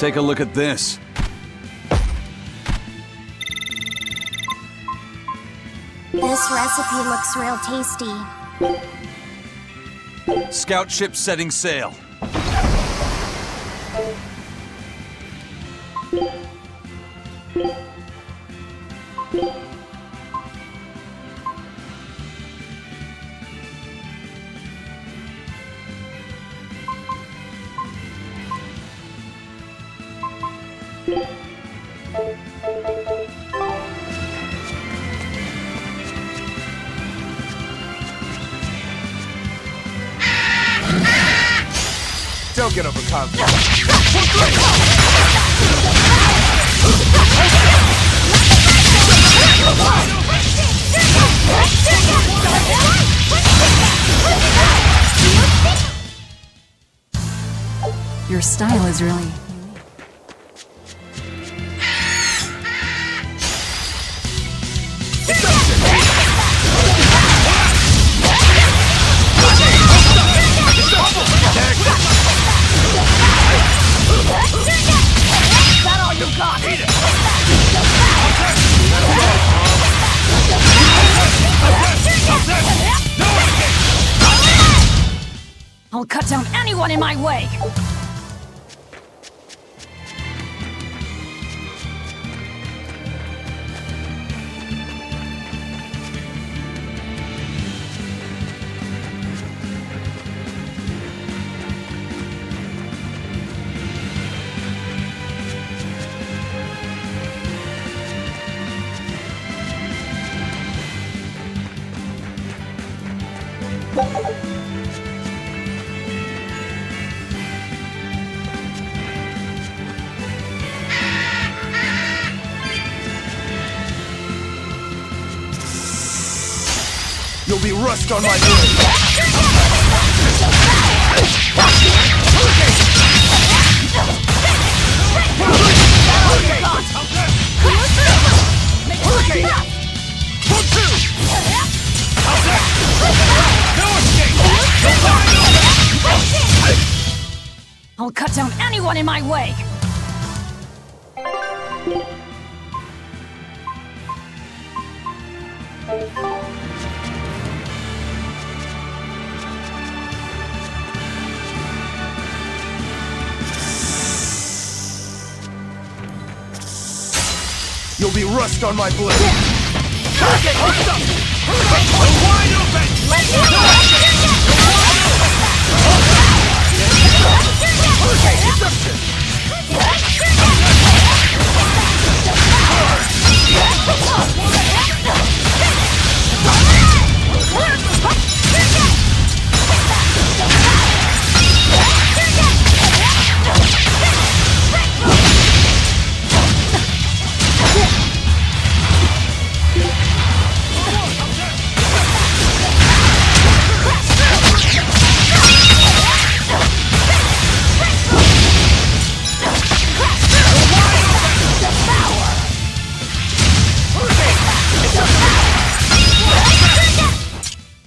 Take a look at this. This recipe looks real tasty. Scout ship setting sail. Don't get overconfident. Your style is really... I'll cut down anyone in my way! You'll be rust on my blade. I'll cut down anyone in my way! You'll be rust on my blade. Okay, hold up! Wide open! Let's go! Okay, deception!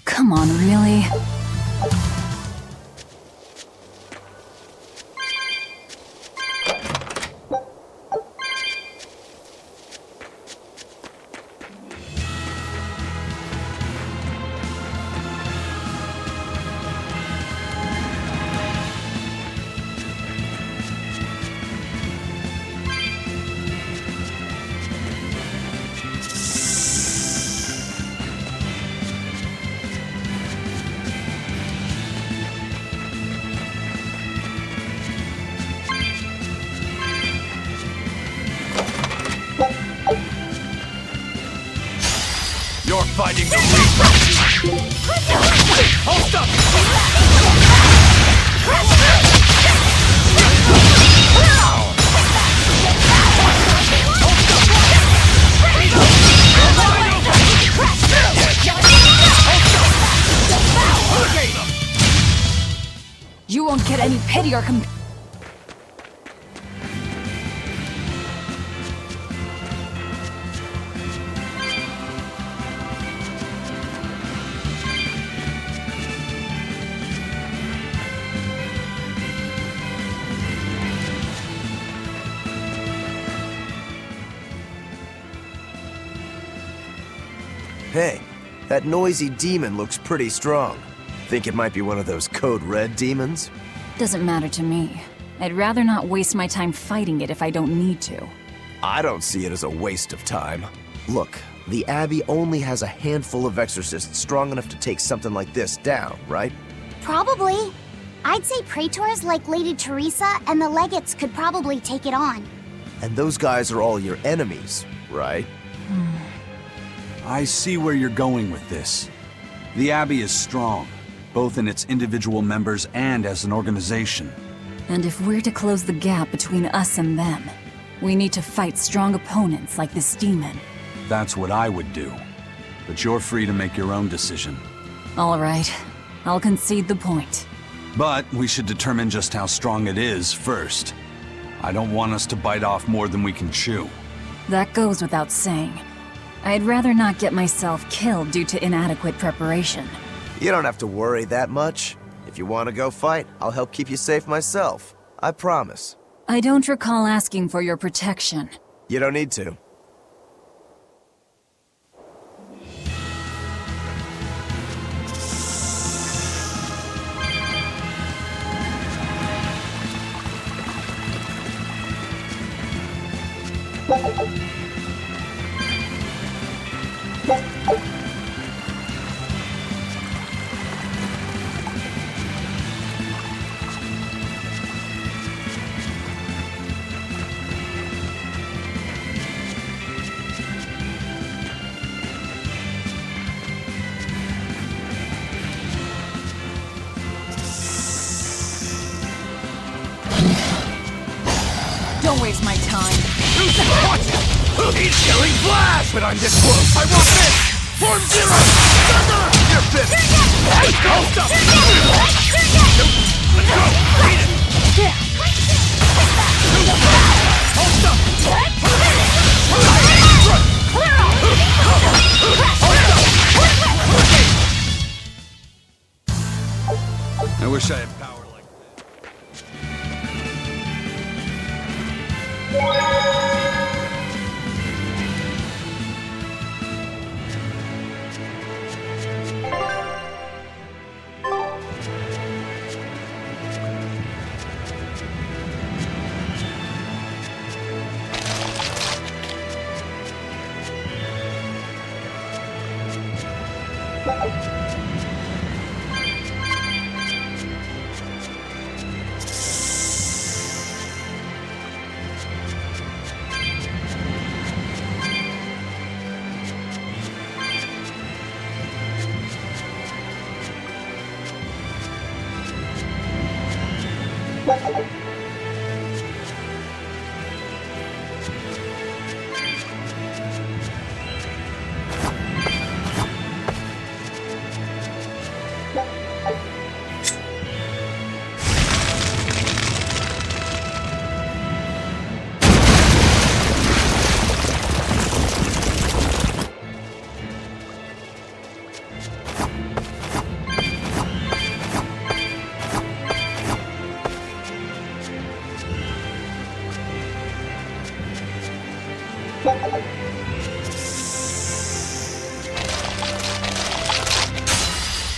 Come on, really? You're fighting the Reaper! Hold up! You won't get any pity or compassion. Hey, that noisy demon looks pretty strong. Think it might be one of those Code Red demons? Doesn't matter to me. I'd rather not waste my time fighting it if I don't need to. I don't see it as a waste of time. Look, the Abbey only has a handful of exorcists strong enough to take something like this down, right? Probably. I'd say praetors like Lady Teresa and the legates could probably take it on. And those guys are all your enemies, right? I see where you're going with this. The Abbey is strong, both in its individual members and as an organization. And if we're to close the gap between us and them, we need to fight strong opponents like this demon. That's what I would do. But you're free to make your own decision. All right, I'll concede the point. But we should determine just how strong it is first. I don't want us to bite off more than we can chew. That goes without saying. I'd rather not get myself killed due to inadequate preparation. You don't have to worry that much. If you want to go fight, I'll help keep you safe myself. I promise. I don't recall asking for your protection. You don't need to. Don't waste my time. Watch it! He's killing Flash! But I'm this close! I want this! Form Zero! Thunder! You're finished! Let's go! Stop! Let's go! Beat it! Hold up! I wish I had power like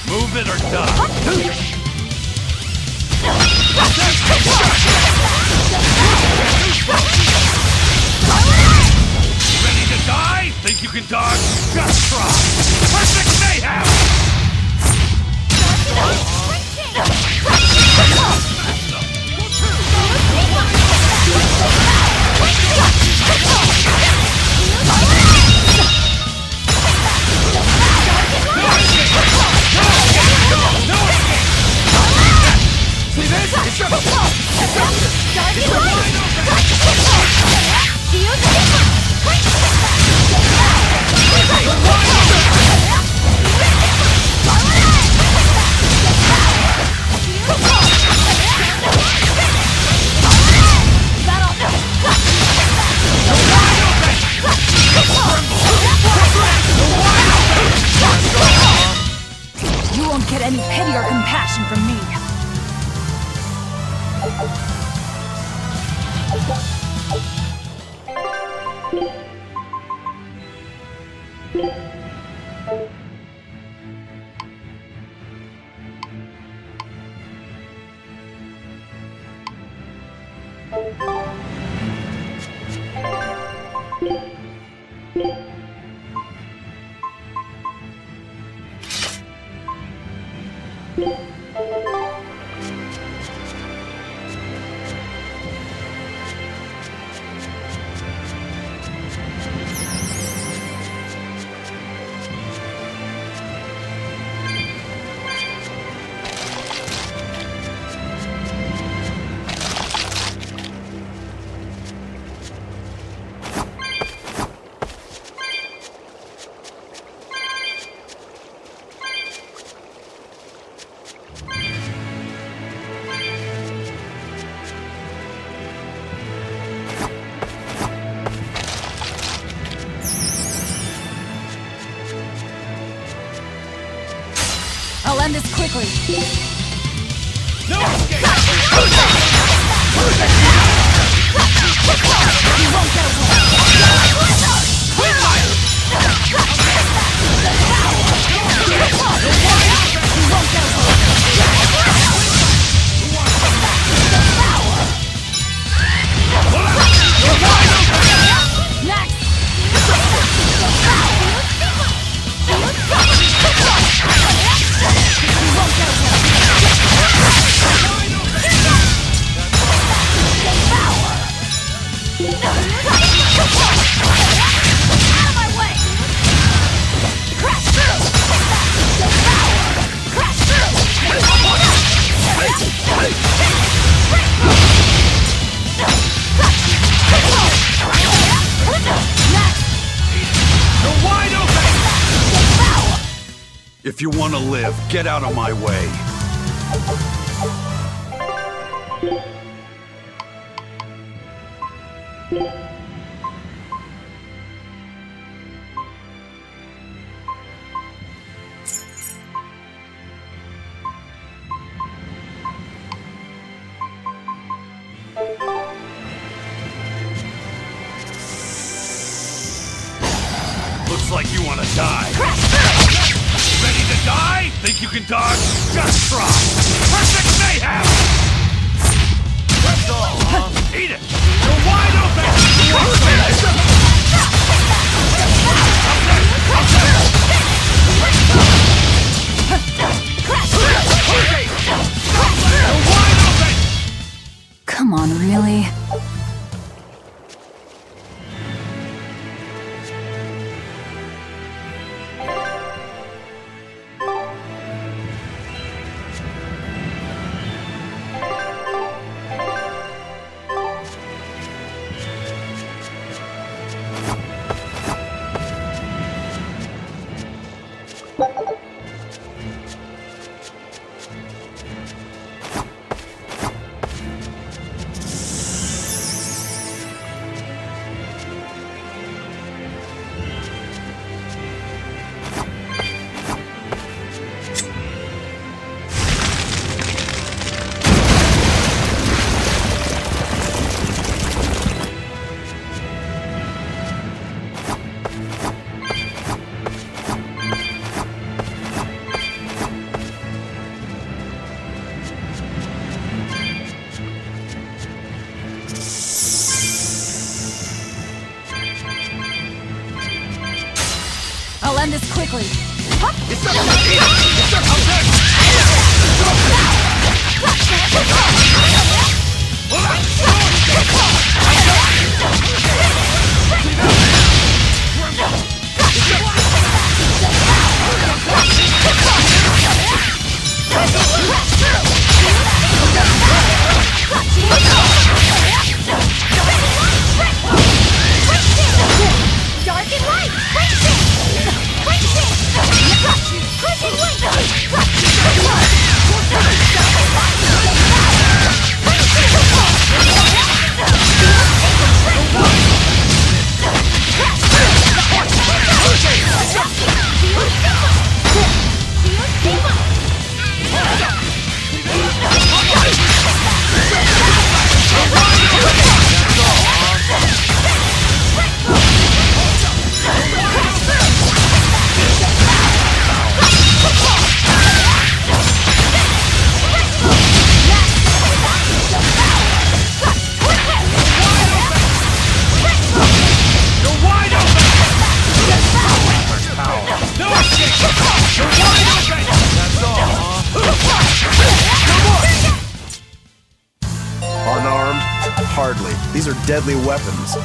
Move it or die! Ready to die? Think you can dodge? Just try! Perfect mayhem! See this? It's just You won't get any pity or compassion from me. I'll end this quickly. No escape! You won't get away. With fire! You won't get away. Next! If you want to live, get out of my way. Looks like you want to die. Ready to die? Think you can dodge? Just try! Perfect mayhem! That's all, huh? Eat it! You're wide open! You're wide open! Come on, really? I'll end this quickly. Dark and light! Crushing! Crushing! Crushing! These are deadly weapons.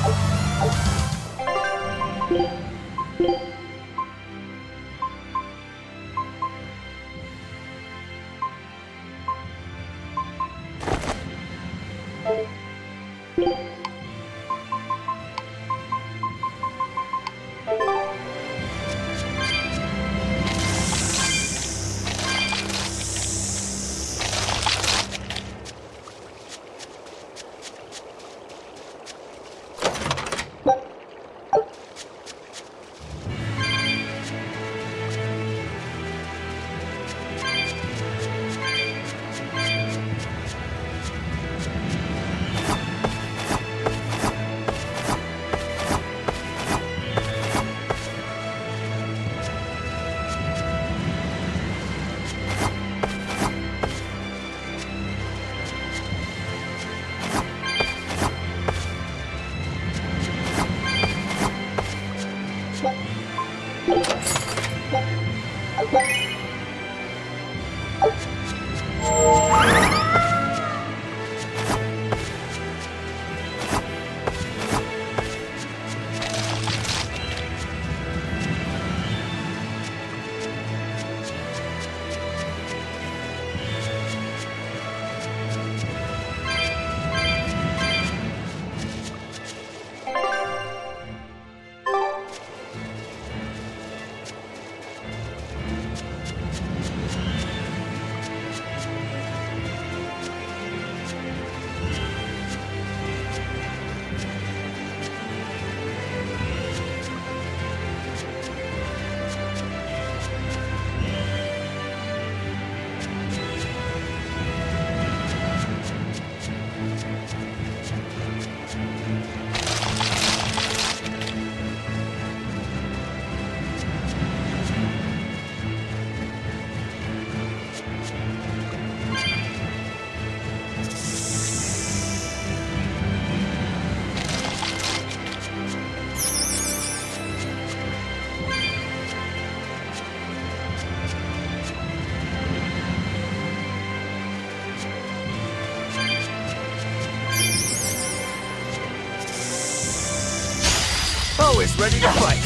Always ready to fight.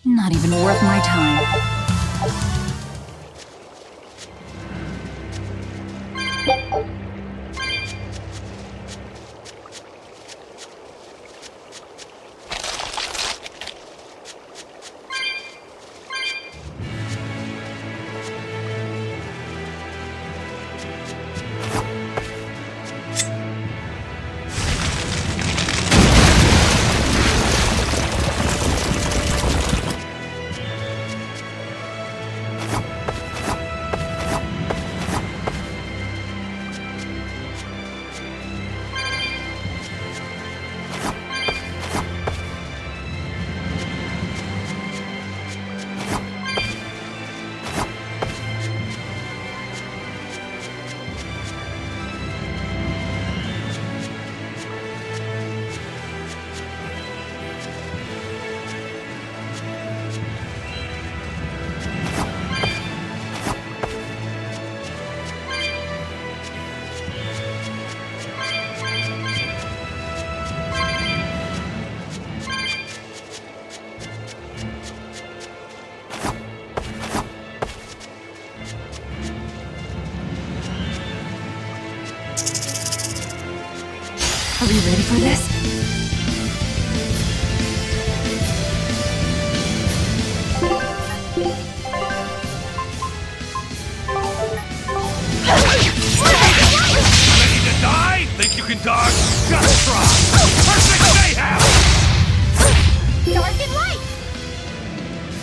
Not even worth my time. Are we ready for this? Ready to die? Think you can dodge? Just try! Perfect mayhem! Dark and light!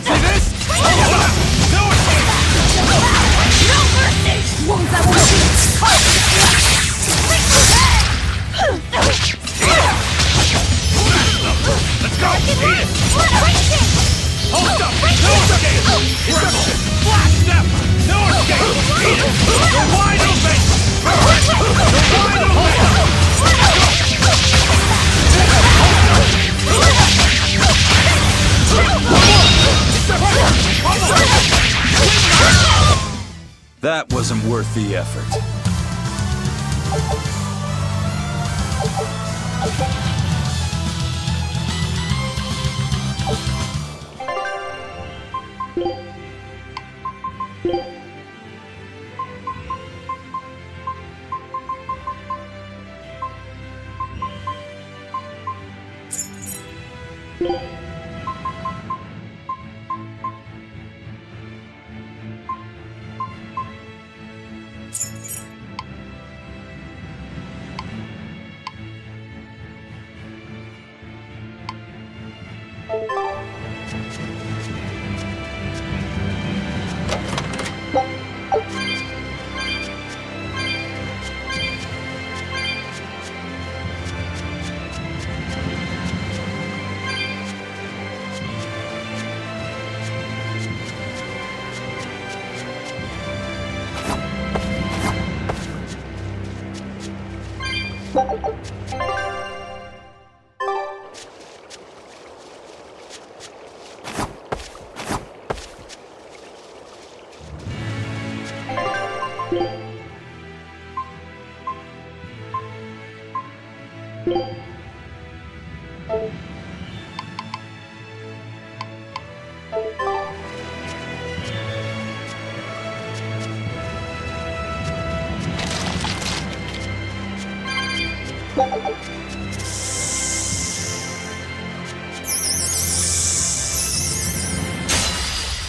See this? Hold up! No escape! No mercy! Wounds that will Let's go! Eat it! Hold up! No escape! Reception! Flash step! No escape! Eat it! You're wide open! That wasn't worth the effort.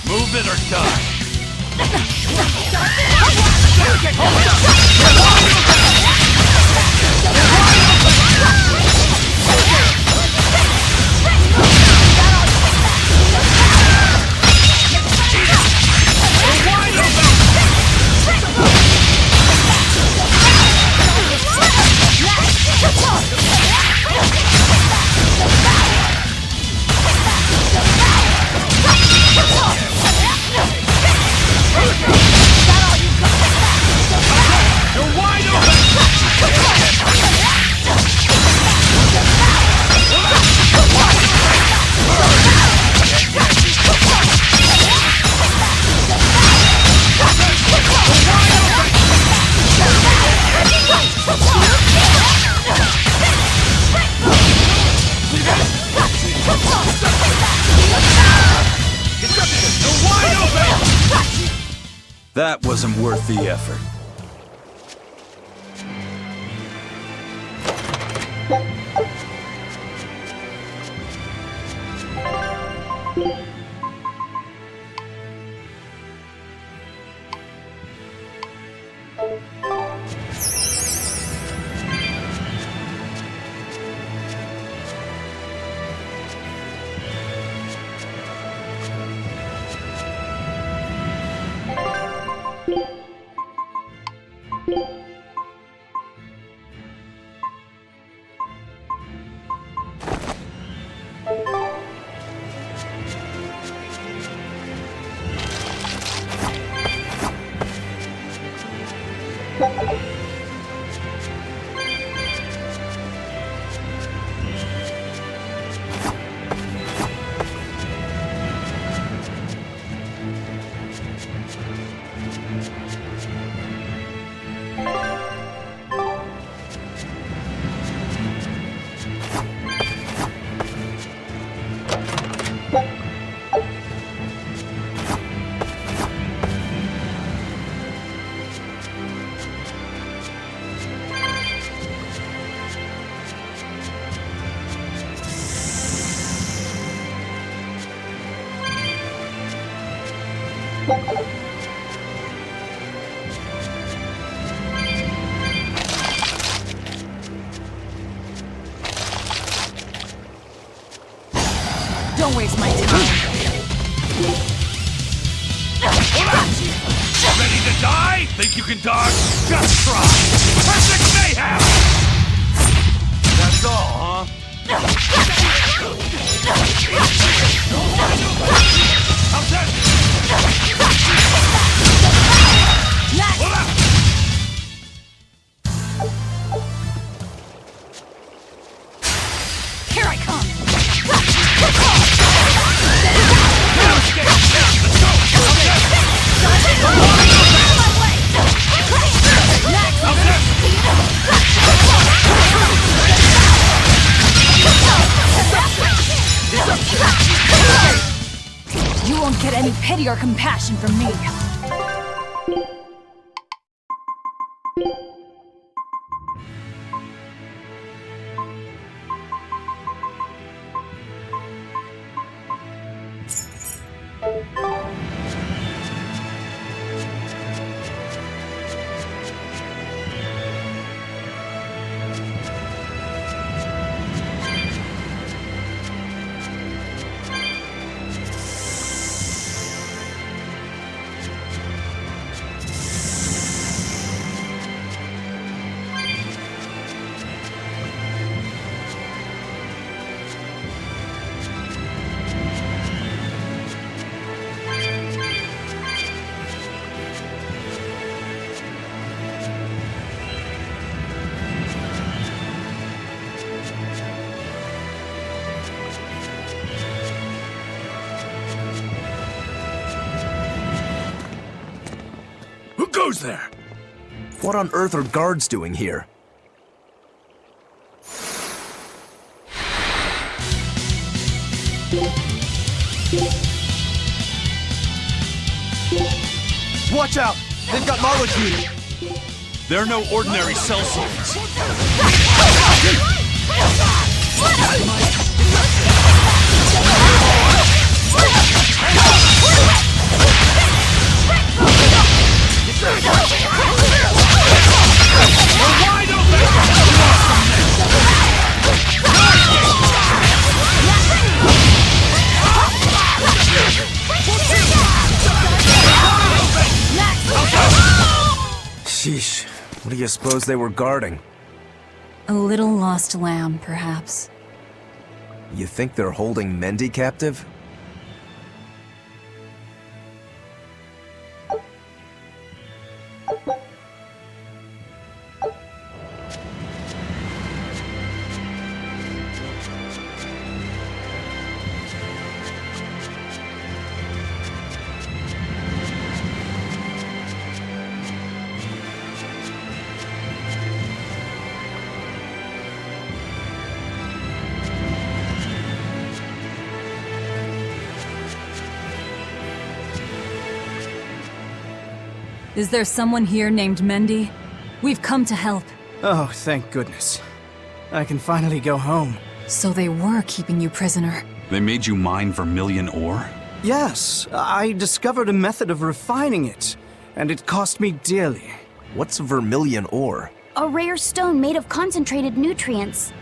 Move it or die. That wasn't worth the effort. Don't waste my time. Ready to die? Think you can dodge? Just try! Perfect mayhem! That's all, huh? How's that? pity or compassion from me. Who goes there? What on earth are guards doing here? Watch out! They've got molecules! They're no ordinary cell souls. Sheesh. What do you suppose they were guarding? A little lost lamb, perhaps. You think they're holding Mendy captive? Is there someone here named Mendy? We've come to help. Oh, thank goodness. I can finally go home. So they were keeping you prisoner. They made you mine vermilion ore? Yes, I discovered a method of refining it, and it cost me dearly. What's vermilion ore? A rare stone made of concentrated nutrients.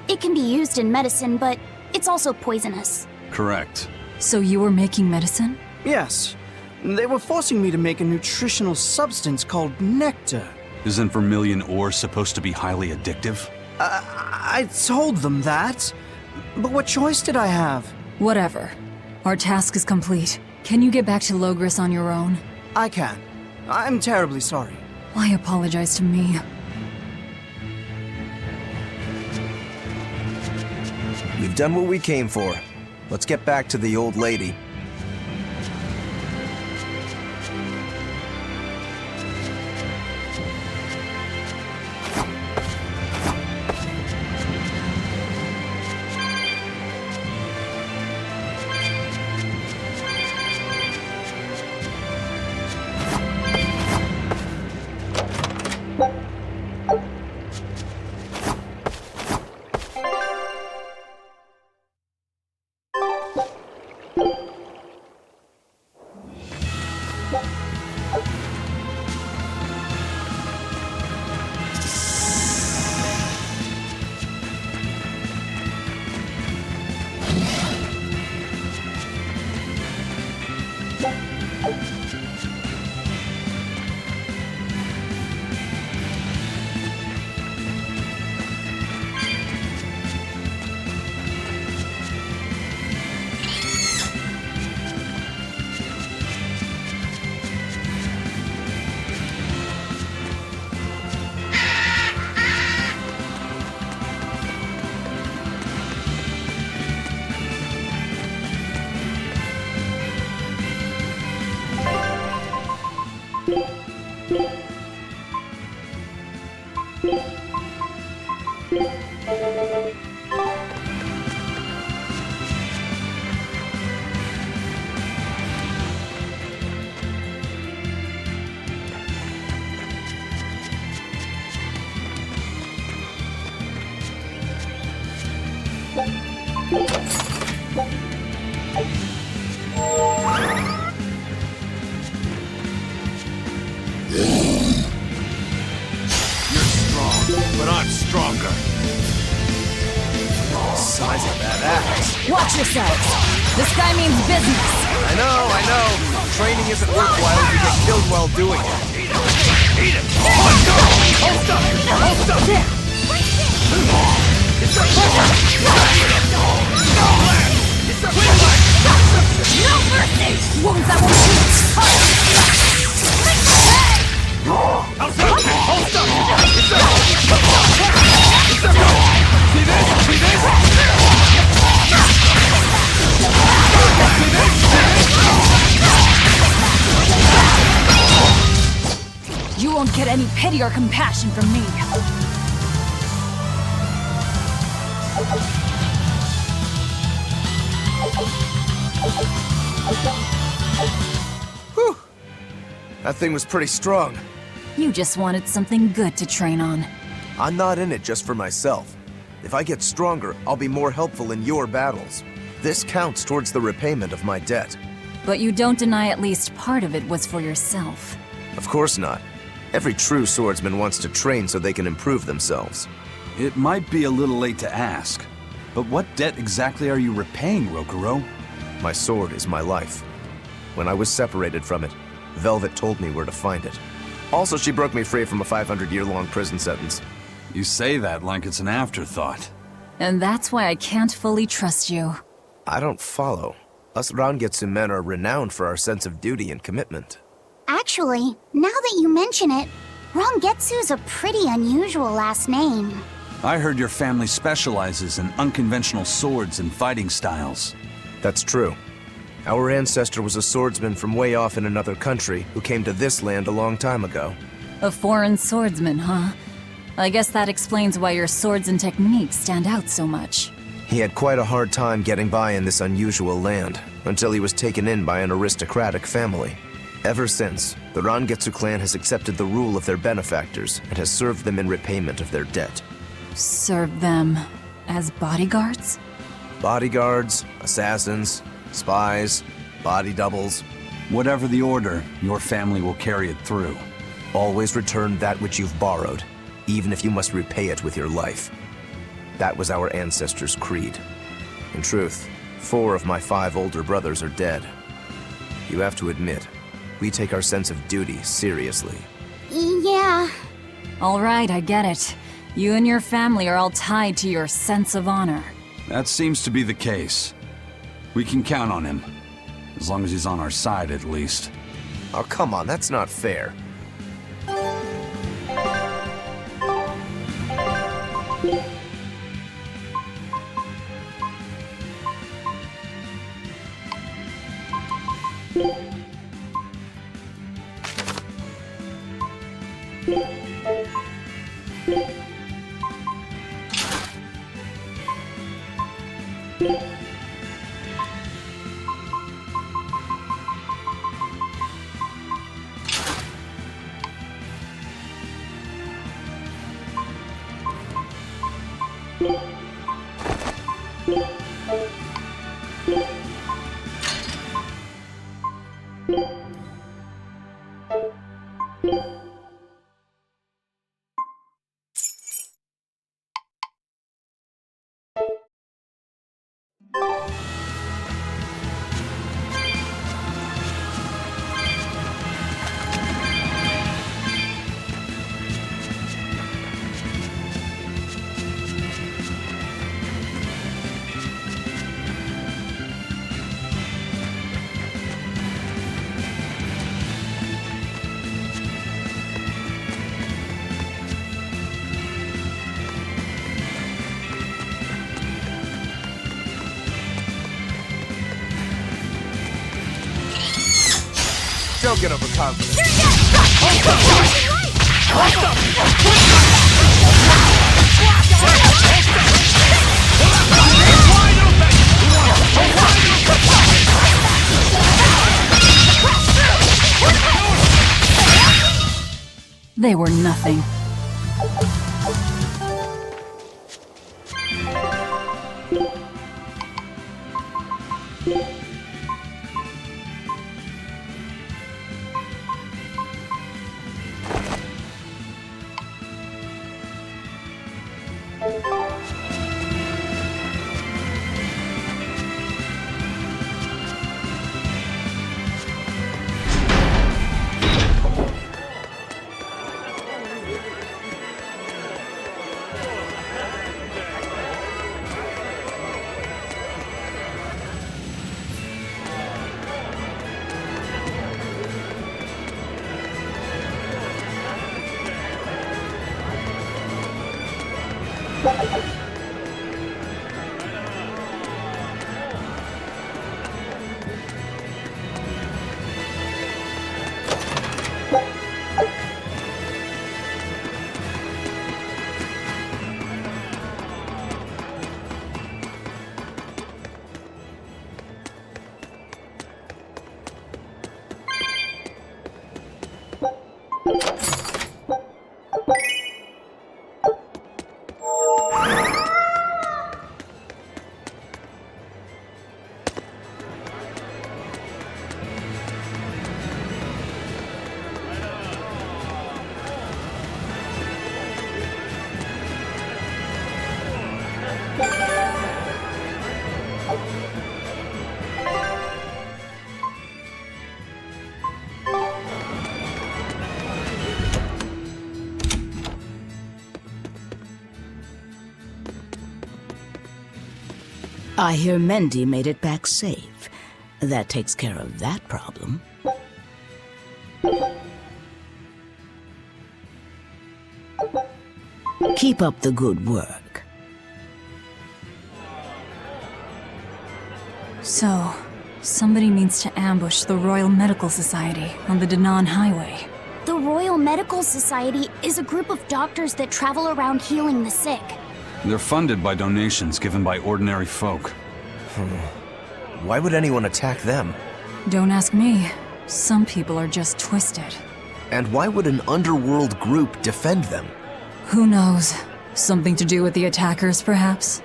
It can be used in medicine, but it's also poisonous. Correct. So you were making medicine? Yes, they were forcing me to make a nutritional substance called nectar. Isn't vermilion ore supposed to be highly addictive? I told them that, but what choice did I have? Whatever. Our task is complete. Can you get back to Logris on your own? I can. I'm terribly sorry. Why apologize to me? We've done what we came for. Let's get back to the old lady. You're strong, but I'm stronger. Size of that axe. Watch yourselves! This guy means business! I know. Training isn't worthwhile if you get killed while doing it. Eat it! Hold still! Hold still! Hold still! No mercy! Wounds that will shoot! Hold still! See this? See this? You won't get any pity or compassion from me. Whew. That thing was pretty strong. You just wanted something good to train on. I'm not in it just for myself. If I get stronger, I'll be more helpful in your battles. This counts towards the repayment of my debt. But you don't deny at least part of it was for yourself. Of course not. Every true swordsman wants to train so they can improve themselves. It might be a little late to ask, but what debt exactly are you repaying, Rokuro? My sword is my life. When I was separated from it, Velvet told me where to find it. Also, she broke me free from a 500-year-long prison sentence. You say that like it's an afterthought. And that's why I can't fully trust you. I don't follow. Us Rangetsu men are renowned for our sense of duty and commitment. Actually, now that you mention it, Rangetsu's a pretty unusual last name. I heard your family specializes in unconventional swords and fighting styles. That's true. Our ancestor was a swordsman from way off in another country who came to this land a long time ago. A foreign swordsman, huh? I guess that explains why your swords and techniques stand out so much. He had quite a hard time getting by in this unusual land, until he was taken in by an aristocratic family. Ever since, the Rangetsu clan has accepted the rule of their benefactors and has served them in repayment of their debt. Serve them as bodyguards? Bodyguards, assassins, spies, body doubles. Whatever the order, your family will carry it through. Always return that which you've borrowed, even if you must repay it with your life. That was our ancestors' creed. In truth, 4 of my 5 older brothers are dead. You have to admit, we take our sense of duty seriously. Yeah. All right, I get it. You and your family are all tied to your sense of honor. That seems to be the case. We can count on him. As long as he's on our side, at least. Oh, come on, that's not fair. Don't get overconfident. They were nothing. I hear Mendy made it back safe. That takes care of that problem. Keep up the good work. So, somebody needs to ambush the Royal Medical Society on the Danan Highway. The Royal Medical Society is a group of doctors that travel around healing the sick. They're funded by donations given by ordinary folk. Why would anyone attack them? Don't ask me. Some people are just twisted. And why would an underworld group defend them? Who knows? Something to do with the attackers, perhaps?